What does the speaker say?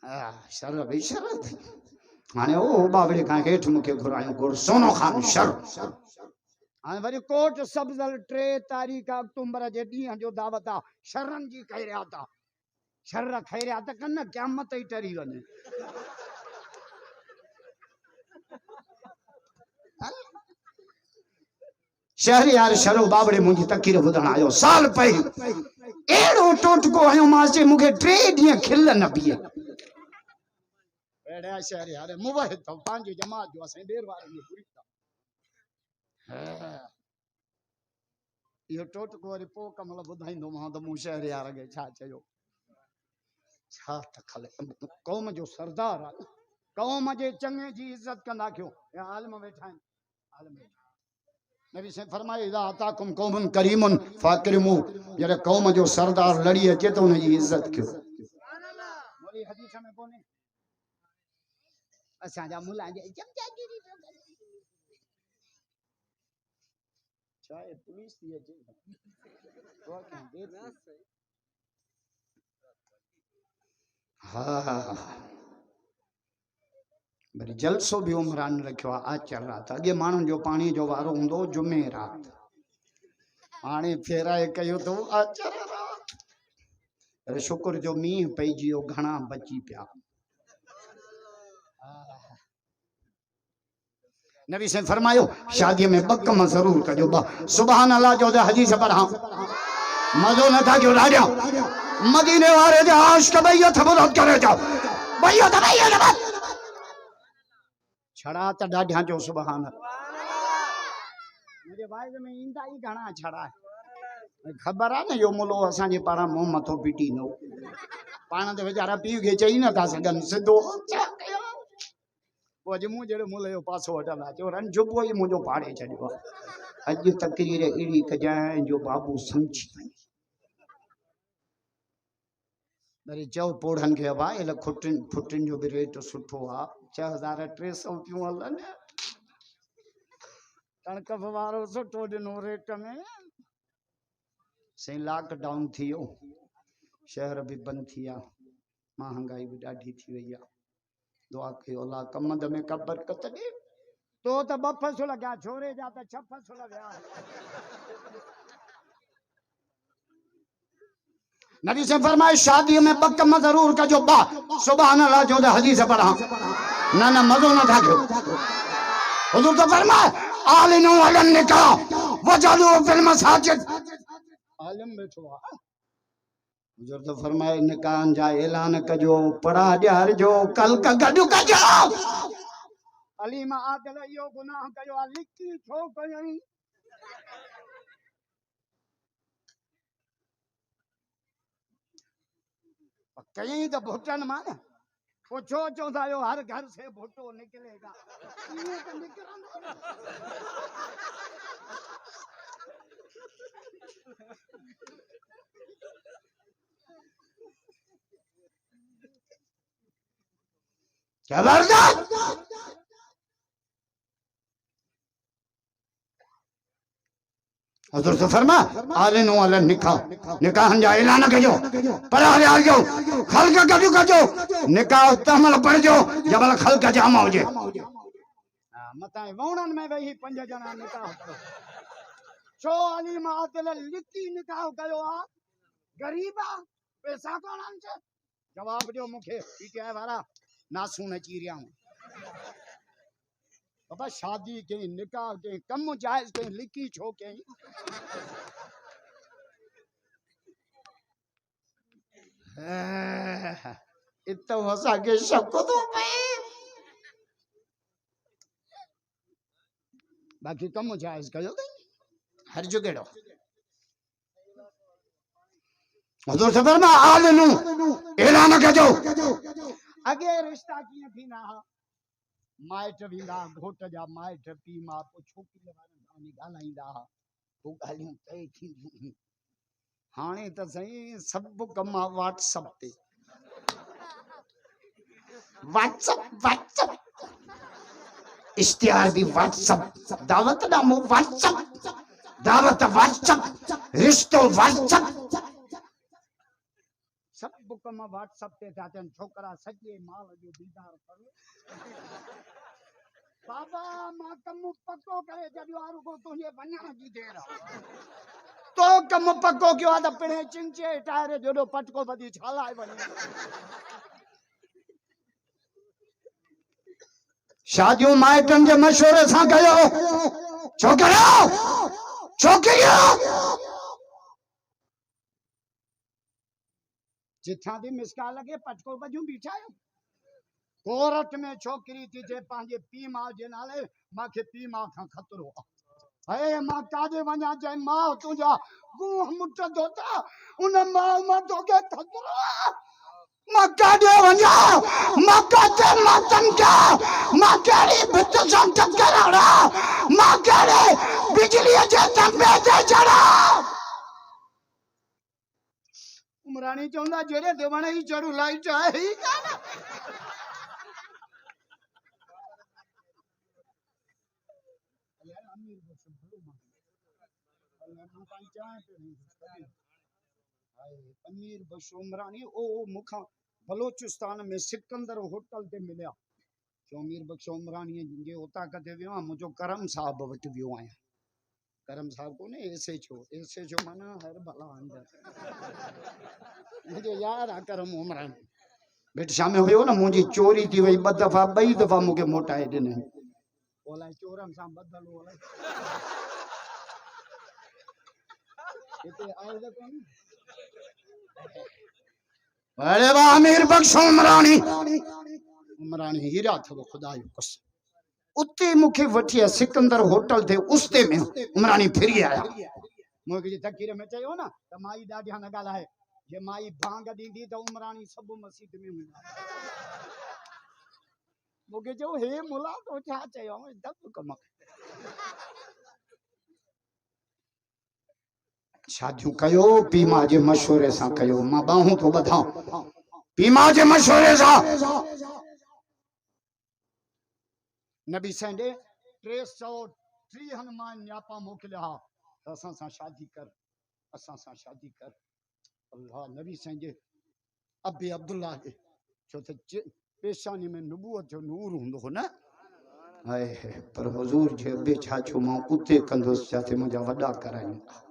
sir भाई sir हाने ओ बावड़े का हेठ मुके घुरायो गुर सोनो खान शर हाने वरी कोट सब्जल 3 तारीख अक्टूबर जे डी जो दावत आ शरन जी कह रहा था शर खाई रहा था कन क़यामत ही टरी वने शहर यार शरो बावड़े मुझी तकीर बुधण आयो साल पई एड़ो टोटको आयो मासे मुके 3 डी खिल न पिए एड़ा शहर यार मुवह तो पांजी जमात जो असे देर वारे में पूरी था यो टोटको वरी पो कमल बुधाइंदो मां तो मु शहर यार के छा चयो छा त खले कौम जो सरदार आ कौम जे चंगे जी इज्जत कंदा क्यों या आलम बैठा आहिनि आलम नबी से फरमाए इदा अताकुम कौमुन करीमुन फाकरिमु जरे कौम जो सरदार लड़ी अचे तो उन जी इज्जत कयो मोली हदीस में कोने असा जा मुला जे चमचागिरी चाहे पुलिस थी अचे तो क्या देर हाँ वरी जलसो भी उमरान रखियो आज चल रहा था अगे माण्हुनि जो पानी जो वारो हूंदो जुमे रात हाणे फेराए कयो तो आचर रात शुक्र जो मींह पइजी वियो घणा बची पिया नबी से फरमायो शादी में 2 कम जरूर कजो सुभान अल्लाह जो हदीस पढ़ा मजो न था जो राजा मदीने वाले जो आशिक भैया थबरत करे जाओ भैया छड़ा त डाढिया जो सुभान मुझे वाइज में इंदा ही घणा छड़ा खबर आ न यो मुलो असा जे पारा मुंह मथो पीटी नो पाण ते बेचारा पीउ के चई न था सगन सिधो वो जे मु जेड़ो मुले यो पासो हटला जो रन जुबो ही मुजो पाड़े छडियो अज तकरीर एड़ी कजाए जो बाबू समझी वई मेरी चौ पोड़न के हवा एल खुटिन फुटिन जो भी रेट सुठो आ 6300 क्यों हलन कणक वारो सुठो दिनो रेट में से लॉकडाउन थियो शहर भी बंद थिया महंगाई भी डाढी थी वई आ दुआ कयो अल्लाह कमद में का बरकत दे तो त 2 फसल क्या छोरे जा त 6 फसल व्या नबी से फरमाए शादी में 2 कम जरूर का जो बा सुभान अल्लाह जो हदीस पढ़ा ना मजो ना था हुजूर तो फरमाए आलिनु अलन निकाह वजलु फिल मसाजिद आलिम बैठो हुजूर तो फरमाए निकाह जा ऐलान कजो पढ़ा जार जो कल का गडु कजो अली मा आदल यो गुनाह कयो लिखी छो कयई कहीं तो भुटन मान पूछो चौथा यो हर घर से भुट्टो निकलेगा ये तो निकलना जबरदस्त हुजूर से फरमा आलिनु अलन निकाह निकाह जा ऐलान कजो पढ़ा आ जो खल्क कजो कजो निकाह तमल पढ़ जो जबल खल्क जामा हो जे मता वणन में वही 5 जना निकाह करो छो अली मातल लिखी निकाह कयो आ गरीबा पैसा कोन छे जवाब दियो मुखे पीटीआई वाला नासू न चीरिया बाबा शादी के निकाह के कम जायज के लिखी छो के इतो असा के शक तो बाकी कम जायज कयो हर जगह हुजूर से फरमा आलिनु ऐलान कजो अगे रिश्ता किए थी ना माइट विंदा घोट जा माइट पी मां पो छोकिरी वारनि ॻाल्हाईंदा वो ॻाल्हियूं तय थींदियूं हाणे त सही सब कम व्हाट्सएप ते व्हाट्सएप इश्तिहार भी व्हाट्सएप दावत नामो व्हाट्सएप दावत व्हाट्सएप रिश्तो व्हाट्सएप सब फेसबुक में व्हाट्सएप ते था अचनि छोकरा सॼे माल जो दीदार कर बाबा मां कम पक्को करे जॾहिं वारो को तुंहिंजे वञण जी देर तो कम पक्को कयो आहे त पिणे चिंचे टायर जोड़ो पटको बदी छालाए वञे शादियूं माइटनि जे मशवरे सां कयो छोकरा छोकिरियूं जिथां दी मिसकाल लगे पटको बजूं बीठा आहियो कोरट में छोकिरी थी जे पंहिंजे पीउ माउ जे नाले मूंखे पीउ माउ खां ख़तरो आहे हे मां काॾे वञा चई माउ तुंहिंजा गुह मुठ धोता उन माउ मां तोखे ख़तरो आहे मां काॾे वञा मां काथे मातम क्या मां कहिड़ी भित सां टकर हणा मां कहिड़े बिजलीअ जे तंबे ते चढ़ा उमराणी चवंदा जहिड़े देवण ई चढ़ू लाइट आहे ई कान अमीर बख्श उमरानी ओ मुखा बलोचिस्तान में सिकंदर होटल ते मिलिया जो अमीर बख्श उमरानी जे उता कते वियो मुझो करम साहब वट वियो आया करम साहब को ने ऐसे छो माना हर भला अंदर मुझे यार आ करम उमरानी बेट शामे हुयो ना मुझी चोरी थी वई ब दफा बई दफा मुके मोटाए दिने बोला चोरम सा बदल बोला इते आए तो कोन अरे वाह अमीर बख्श उमरानी हीरा थो खुदा जो कसम उते मुखे वठी सिकंदर होटल थे उस्ते में उमरानी फिरी आया मुखे जे तकीर में चयो ना त माई ॾाढा न ॻाल्हाए जे माई भांग ॾींदी त उमरानी सब मस्जिद में हूंदा मुखे जो हे मुला तो छा चयो दब कम शादियूं कयो पीउ माउ जे मशवरे सां कयो मां बाहूं तो ॿधां पीउ माउ जे मशवरे सां नबी संडे 303 हनुमान न्यापा मोकिलिया असां सां शादी कर अल्लाह नबी संडे अबे अब्दुल्ला जे छो त पेशानी में नबूवत जो नूर हूंदो हो न हाय पर हुजूर जे अबे छा छो मां उते कंदुसि जाते मुंहिंजा वॾा कराइनि